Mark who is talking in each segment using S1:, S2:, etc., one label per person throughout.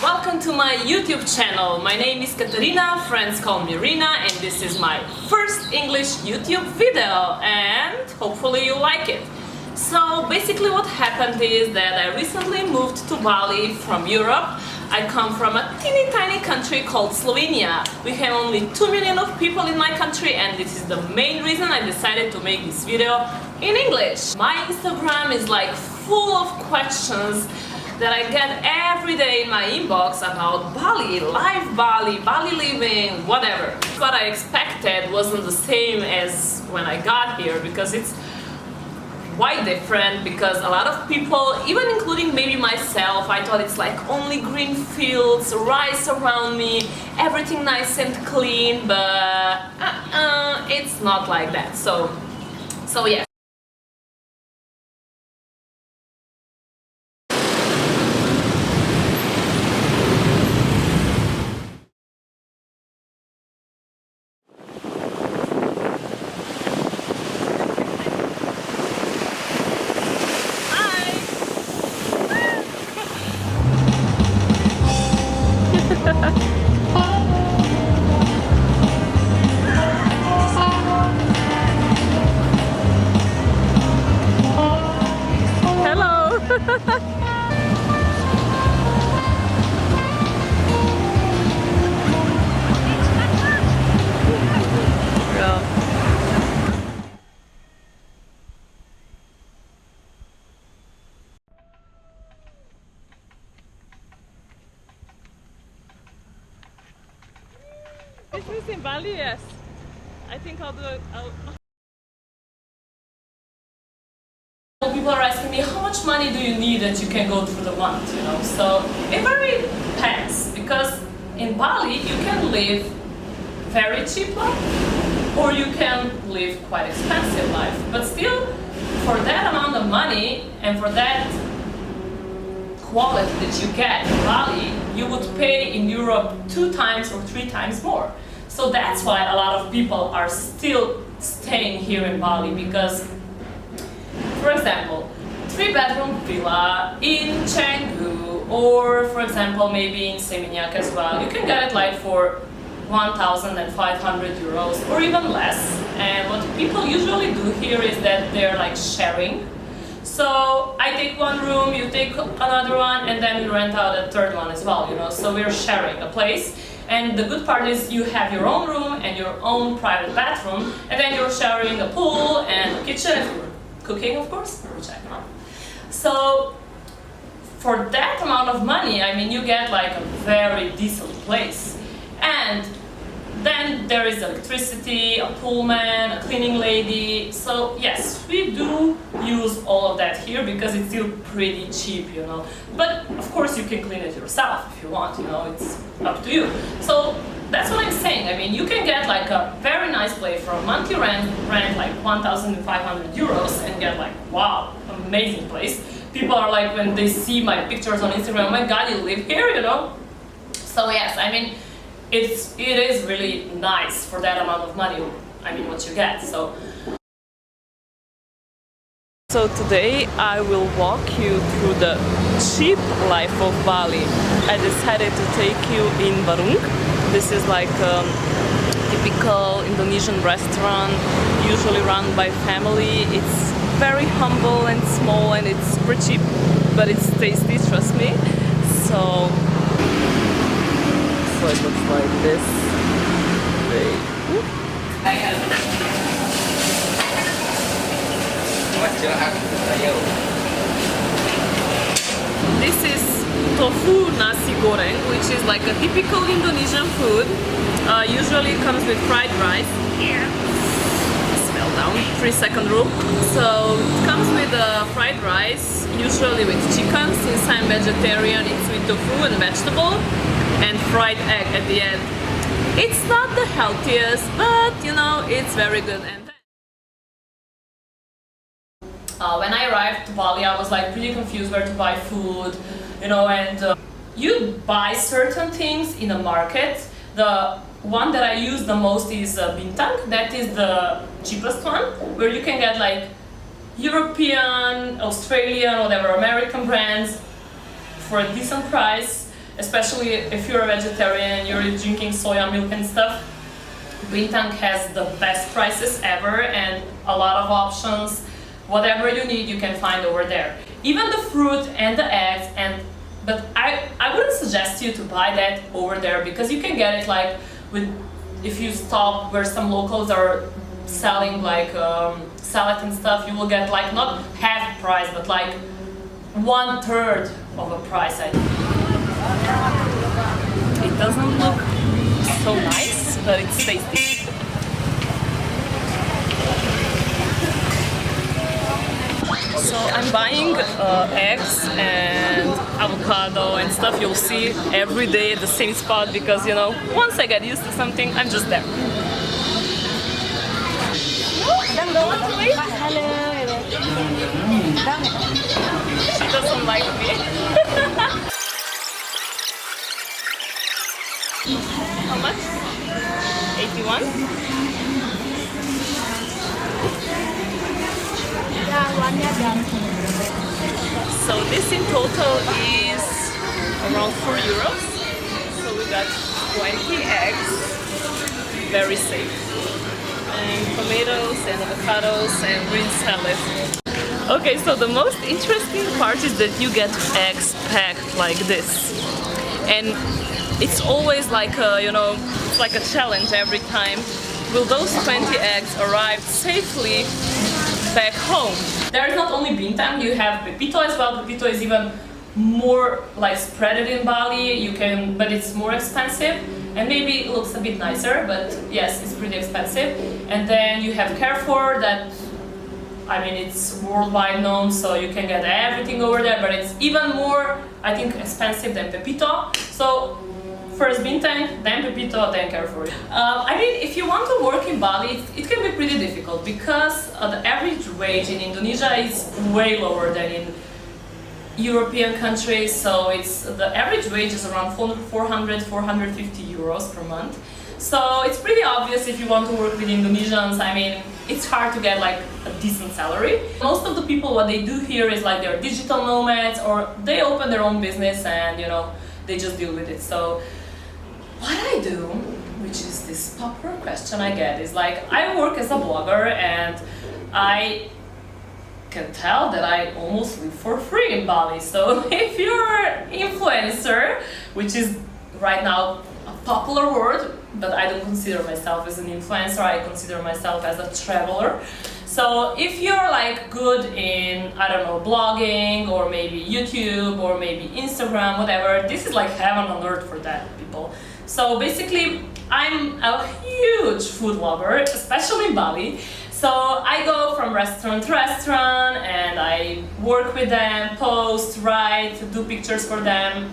S1: Welcome to my YouTube channel. My name is Katarina, friends call me Rina, and this is my first English YouTube video, and hopefully you like it. So basically what happened is that I recently moved to Bali from Europe. I come from a teeny tiny country called Slovenia. We have only 2 million of people in my country, and this is the main reason I decided to make this video in English. My Instagram is like full of questions that I get every day in my inbox about Bali, Bali living, whatever. What I expected wasn't the same as when I got here, because it's quite different, because a lot of people, even including maybe myself, I thought it's like only green fields, rice around me, everything nice and clean, but it's not like that. So yeah. Is this in Bali? Yes. I think I'll do it. People are asking me, how much money do you need that you can go through the month, you know? So it very depends, because in Bali you can live very cheap life, or you can live quite expensive life. But still, for that amount of money and for that quality that you get in Bali, you would pay in Europe 2 times or 3 times more. So that's why a lot of people are still staying here in Bali, because, for example, 3-bedroom villa in Canggu, or for example maybe in Seminyak as well, you can get it like for 1,500 euros or even less. And what people usually do here is that they're like sharing. So I take one room, you take another one, and then we rent out a third one as well, you know. So we're sharing a place. And the good part is you have your own room and your own private bathroom, and then you're sharing a pool and a kitchen if you're cooking, of course, which I'm not. So for that amount of money, I mean, you get like a very decent place. And then there is electricity, a poolman, a cleaning lady. So yes, we do use all of that here because it's still pretty cheap, you know. But of course you can clean it yourself if you want, you know, it's up to you. So that's what I'm saying. I mean, you can get like a very nice place for a monthly rent like 1,500 euros and get like, wow, amazing place. People are like, when they see my pictures on Instagram, oh my god, you live here, you know. So yes, I mean, it is really nice for that amount of money, I mean, what you get. So today I will walk you through the cheap life of Bali. I decided to take you in Warung. This is like a typical Indonesian restaurant, usually run by family. It's very humble and small, and it's super cheap, but it's tasty, trust me. So it looks like this. This is tofu nasi goreng, which is like a typical Indonesian food. Usually it comes with fried rice. Here. Smell down. 3-second rule. So it comes with fried rice, usually with chicken. Since I'm vegetarian, it's with tofu and vegetable, and fried egg at the end. It's not the healthiest, but you know, it's very good. And when I arrived to Bali, I was like pretty confused where to buy food, you know, and you buy certain things in a market. The one that I use the most is Bintang. That is the cheapest one, where you can get like European, Australian, whatever, American brands for a decent price. especially if you're a vegetarian and you're drinking soya milk and stuff. Bintang has the best prices ever and a lot of options. Whatever you need, you can find over there. Even the fruit and the eggs, but I wouldn't suggest you to buy that over there because you can get it like if you stop where some locals are selling like salad and stuff, you will get like not half price but like 1/3 of a price. I think. It doesn't look so nice, but it's tasty. So I'm buying eggs and avocado and stuff. You'll see every day at the same spot because, you know, once I get used to something, I'm just there. She doesn't like me. How much? 81? So this in total is around 4 euros. So we got 20 eggs, very safe. And tomatoes and avocados and green salad. Okay, so the most interesting part is that you get eggs packed like this. And it's always like a, you know, it's like a challenge every time. Will those 20 eggs arrive safely back home? There is not only bintang, you have pepito as well. Pepito is even more like spread in Bali. You can, but it's more expensive and maybe it looks a bit nicer, but yes, it's pretty expensive. And then you have Carrefour that, I mean, it's worldwide known, so you can get everything over there, but it's even more, I think, expensive than pepito. So first bintang, then pepito, then Carrefour. I mean, if you want to work in Bali, it can be pretty difficult because the average wage in Indonesia is way lower than in European countries. So the average wage is around 400, 450 euros per month. So it's pretty obvious if you want to work with Indonesians. I mean, it's hard to get like a decent salary. Most of the people, what they do here is like they're digital nomads or they open their own business and, you know, they just deal with it. So what I do, which is this popular question I get, is like I work as a blogger and I can tell that I almost live for free in Bali. So if you're an influencer, which is right now a popular word, but I don't consider myself as an influencer, I consider myself as a traveler. So if you're like good in, I don't know, blogging or maybe YouTube or maybe Instagram, whatever, this is like heaven on earth for that people. So basically, I'm a huge food lover, especially in Bali. So I go from restaurant to restaurant and I work with them, post, write, do pictures for them.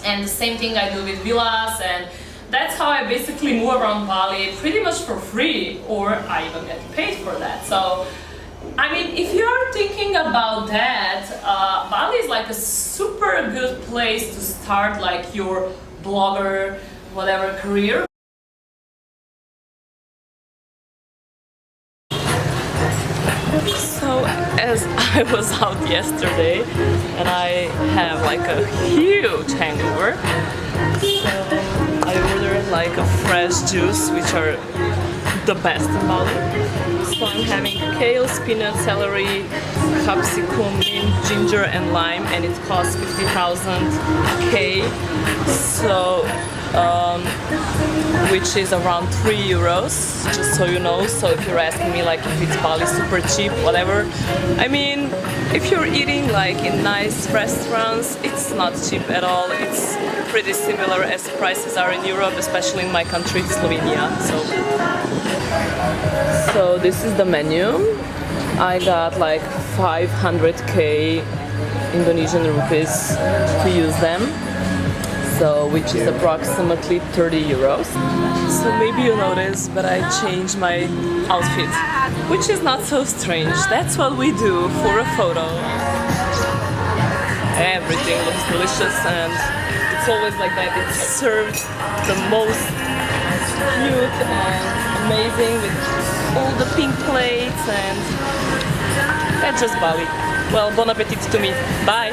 S1: And the same thing I do with villas, and that's how I basically move around Bali pretty much for free, or I even get paid for that. So, I mean, if you're thinking about that, Bali is like a super good place to start like your blogger, whatever career. So as I was out yesterday and I have like a huge hangover, so I ordered like a fresh juice, which are the best in Bali. So I'm having kale, spinach, celery, capsicum, mint, ginger and lime, and it costs 50,000 K. So which is around 3 euros, just so you know. So if you're asking me like if it's Bali super cheap, whatever, I mean, if you're eating like in nice restaurants, it's not cheap at all. It's pretty similar as prices are in Europe, especially in my country, Slovenia. So this is the menu. I got like 500k Indonesian rupees to use them. So, which is approximately 30 euros. So maybe you noticed, but I changed my outfit, which is not so strange. That's what we do for a photo. Everything looks delicious and it's always like that. It's served the most cute and amazing with all the pink plates, and that's just Bali. Well, bon appetit to me. Bye!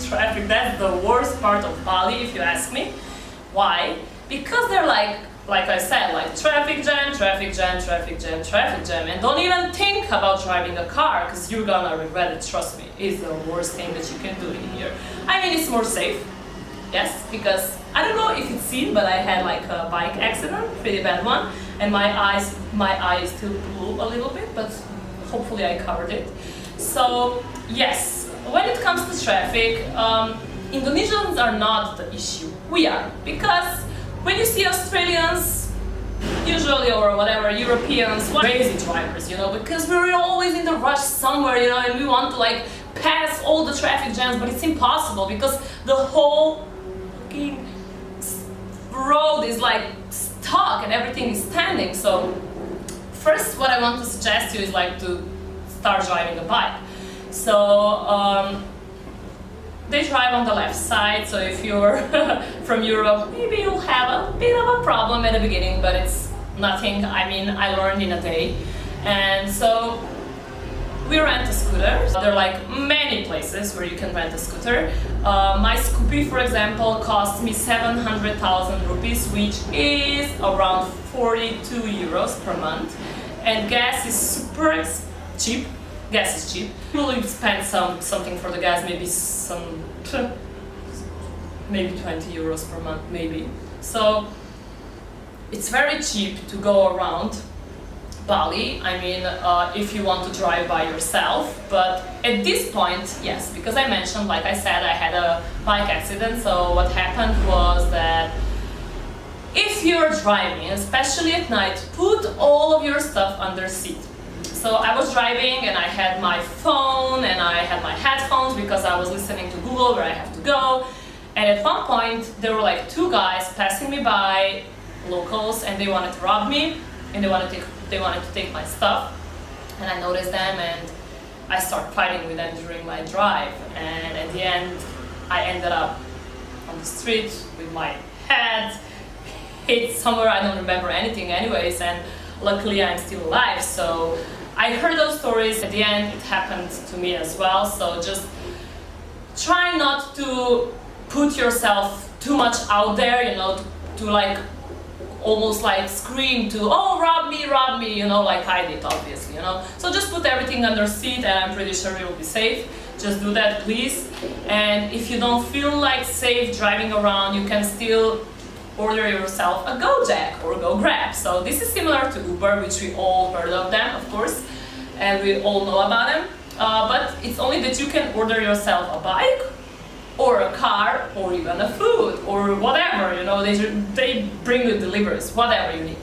S1: traffic. That's the worst part of Bali, if you ask me. Why? Because they're like I said, like traffic jam, traffic jam, traffic jam, traffic jam, and don't even think about driving a car because you're gonna regret it, trust me. It's the worst thing that you can do in here. I mean, it's more safe, yes, because I don't know if it's seen, but I had like a bike accident, pretty bad one, and my eye is still blue a little bit, but hopefully I covered it. So yes, when it comes to traffic, Indonesians are not the issue. We are, because when you see Australians, usually, or whatever, Europeans, crazy drivers, you know, because we're always in the rush somewhere, you know, and we want to like pass all the traffic jams, but it's impossible because the whole fucking road is like stuck and everything is standing. So first, what I want to suggest you is like to start driving a bike. So they drive on the left side, so if you're from Europe, maybe you'll have a bit of a problem at the beginning, but it's nothing. I mean, I learned in a day. And so we rent a scooter. There are like many places where you can rent a scooter. My Scoopy, for example, cost me 700,000 rupees, which is around 42 euros per month. And gas is super cheap. Gas is cheap. You will spend something for the gas, maybe 20 euros per month, maybe. So it's very cheap to go around Bali. I mean, if you want to drive by yourself, but at this point, yes, because I mentioned, like I said, I had a bike accident. So what happened was that if you're driving, especially at night, put all of your stuff under seat. So I was driving and I had my phone and I had my headphones because I was listening to Google where I have to go. And at one point there were like two guys passing me by, locals, and they wanted to rob me and they wanted to take my stuff. And I noticed them and I started fighting with them during my drive. And at the end I ended up on the street with my head hit somewhere, I don't remember anything anyways, and luckily I'm still alive. So I heard those stories. At the end, it happened to me as well. So just try not to put yourself too much out there, you know, to like almost like scream to, oh, rob me, you know, like I did, obviously, you know. So just put everything under seat and I'm pretty sure you will be safe. Just do that, please. And if you don't feel like safe driving around, you can still order yourself a Gojek or Go Grab. So this is similar to Uber, which we all heard of them, of course, and we all know about them. But it's only that you can order yourself a bike or a car or even a food or whatever, you know, they bring you deliveries, whatever you need.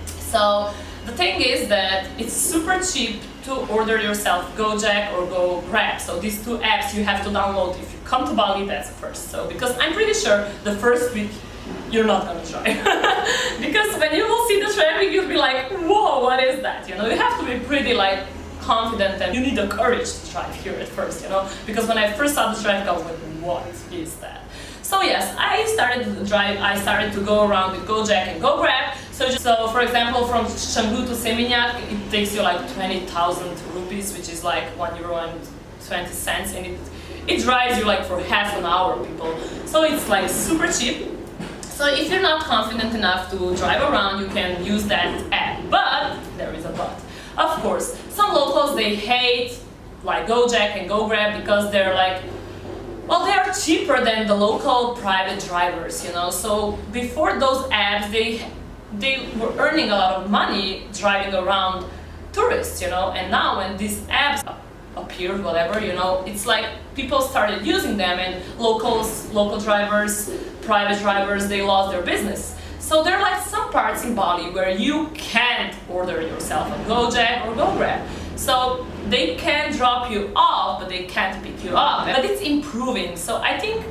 S1: So the thing is that it's super cheap to order yourself Gojek or Go Grab. So these two apps you have to download if you come to Bali, that's the first. So because I'm pretty sure the first week you're not gonna try. Because when you will see the traffic, you'll be like, whoa, what is that? You know, you have to be pretty like confident and you need the courage to drive here at first, you know, because when I first saw the traffic, I was like, what is that? So yes, I started to drive, I started to go around with Gojek and Go Grab. So for example, from Canggu to Seminyak, it takes you like 20,000 rupees, which is like €1.20, and it drives you like for half an hour, people. So it's like super cheap. So if you're not confident enough to drive around, you can use that app. But there is a but. Of course, some locals, they hate like Gojek and Go Grab because they're like, well, they are cheaper than the local private drivers, you know. So before those apps, they were earning a lot of money driving around tourists, you know. And now when these apps appeared, whatever, you know, it's like people started using them, and local drivers, private drivers, they lost their business. So there are like some parts in Bali where you can't order yourself a Gojek or Go Grab. So they can drop you off, but they can't pick you up. But it's improving. So I think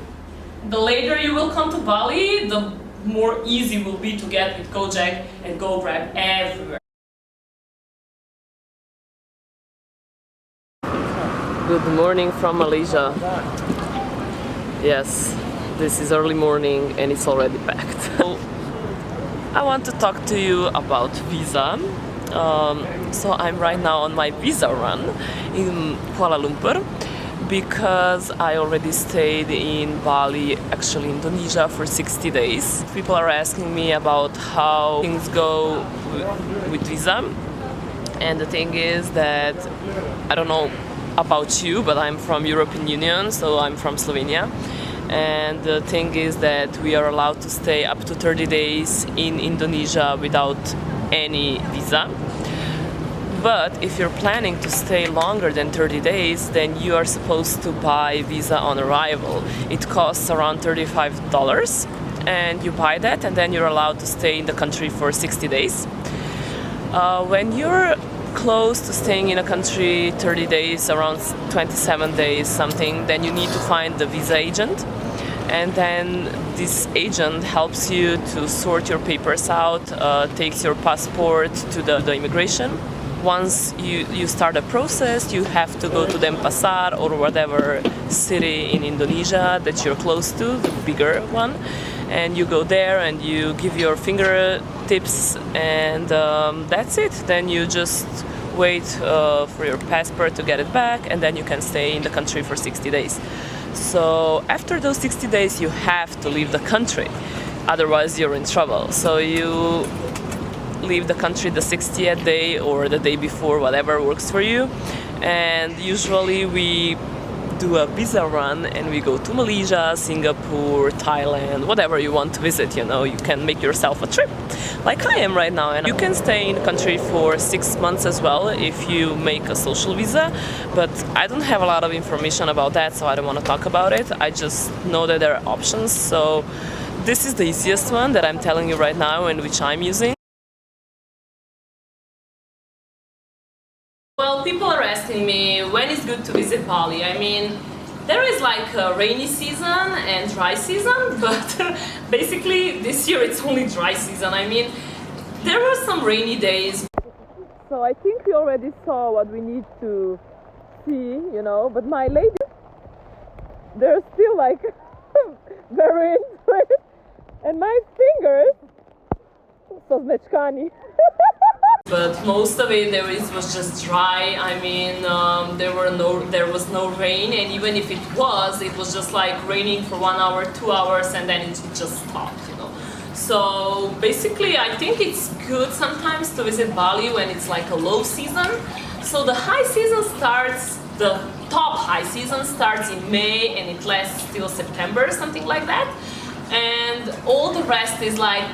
S1: the later you will come to Bali, the more easy it will be to get with Gojek and Go Grab everywhere. Good morning from Malaysia. Yes, this is early morning and it's already packed. So I want to talk to you about visa. So I'm right now on my visa run in Kuala Lumpur.
S2: Because I already stayed in Bali, actually Indonesia, for 60 days. People are asking me about how things go with visa. And the thing is that, I don't know about you, but I'm from European Union, so I'm from Slovenia. And the thing is that we are allowed to stay up to 30 days in Indonesia without any visa. But if you're planning to stay longer than 30 days, then you are supposed to buy visa on arrival. It costs around $35, and you buy that, and then you're allowed to stay in the country for 60 days. When you're close to staying in a country 30 days, around 27 days something, then you need to find the visa agent. And then this agent helps you to sort your papers out, takes your passport to the immigration. Once you start a process, you have to go to Denpasar or whatever city in Indonesia that you're close to, the bigger one. And you go there and you give your fingertips, and that's it. Then you just wait for your passport to get it back, and then you can stay in the country for 60 days. So after those 60 days, you have to leave the country. Otherwise, you're in trouble. So you leave the country the 60th day or the day before, whatever works for you. And usually we do a visa run and we go to Malaysia, Singapore, Thailand, whatever you want to visit. You know, you can make yourself a trip like I am right now. And you can stay in the country for 6 months as well if you make a social visa, but I don't have a lot of information about that, so I don't want to talk about it. I just know that there are options. So this is the easiest one that I'm telling you right now and which I'm using.
S1: Well, people are asking me when is good to visit Bali. I mean, there is like a rainy season and dry season, but basically this year it's only dry season. I mean, there were some rainy days.
S2: So I think we already saw what we need to see, you know, but my ladies, they're still like very into it. And my fingers, so zmečkani.
S1: But most of it was just dry. I mean, there was no rain, and even if it was just like raining for 1 hour, 2 hours, and then it just stopped, you know. So basically, I think it's good sometimes to visit Bali when it's like a low season. So the high season starts, the top high season starts in May, and it lasts till September, something like that. And all the rest is like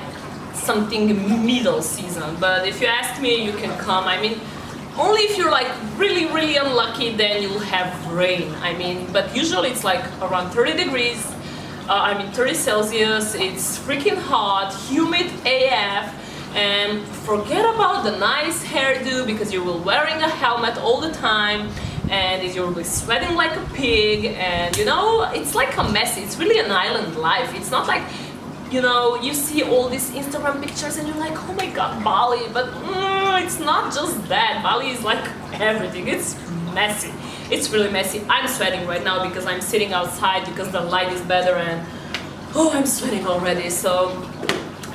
S1: something middle season. But if you ask me, you can come. I mean, only if you're like really, really unlucky, then you'll have rain. I mean, but usually it's like around 30 degrees. 30 Celsius. It's freaking hot, humid AF, and forget about the nice hairdo because you're wearing a helmet all the time, and you're sweating like a pig, and you know, it's like a mess. It's really an island life. It's not like, you know, you see all these Instagram pictures and you're like, oh my god, Bali, but it's not just that. Bali is like everything. It's messy. It's really messy. I'm sweating right now because I'm sitting outside because the light is better, and oh, I'm sweating already. So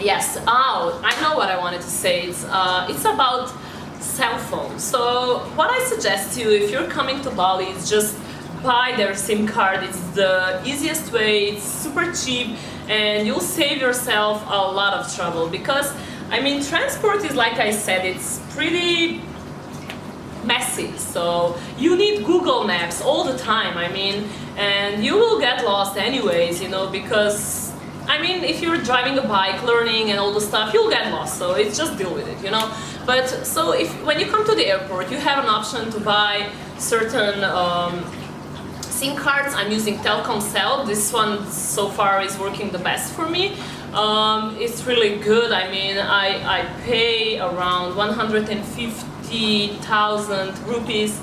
S1: yes, I know what I wanted to say. It's about cell phones. So what I suggest to you, if you're coming to Bali, is just buy their SIM card. It's the easiest way. It's super cheap, and you'll save yourself a lot of trouble, because I mean, transport is, like I said, it's pretty messy. So you need Google Maps all the time. I mean, and you will get lost anyways, you know, because I mean, if you're driving a bike, learning and all the stuff, you'll get lost. So it's just deal with it, you know. But so when you come to the airport, you have an option to buy certain SIM cards. I'm using Telkomsel. This one so far is working the best for me. It's really good. I mean, I pay around 150,000 rupees,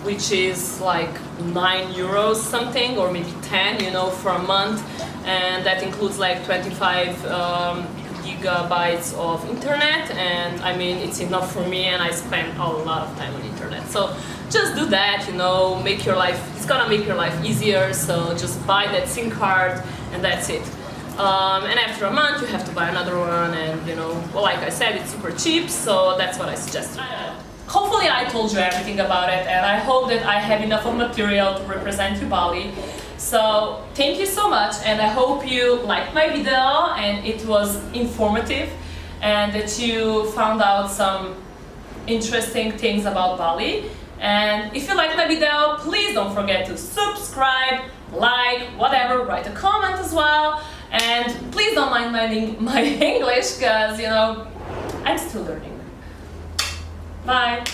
S1: which is like 9 euros something, or maybe 10, you know, for a month. And that includes like 25 gigabytes of internet, and I mean, it's enough for me, and I spend a lot of time on internet. So just do that, you know, make your life, it's gonna make your life easier. So just buy that SIM card, and that's it. And after a month, you have to buy another one, and you know, well, like I said, it's super cheap, so that's what I suggest. hopefully I told you everything about it, and I hope that I have enough of material to represent you Bali. So thank you so much, and I hope you liked my video and it was informative and that you found out some interesting things about Bali. And if you liked my video, please don't forget to subscribe, like, whatever, write a comment as well. And please don't mind my English, because, you know, I'm still learning. Bye.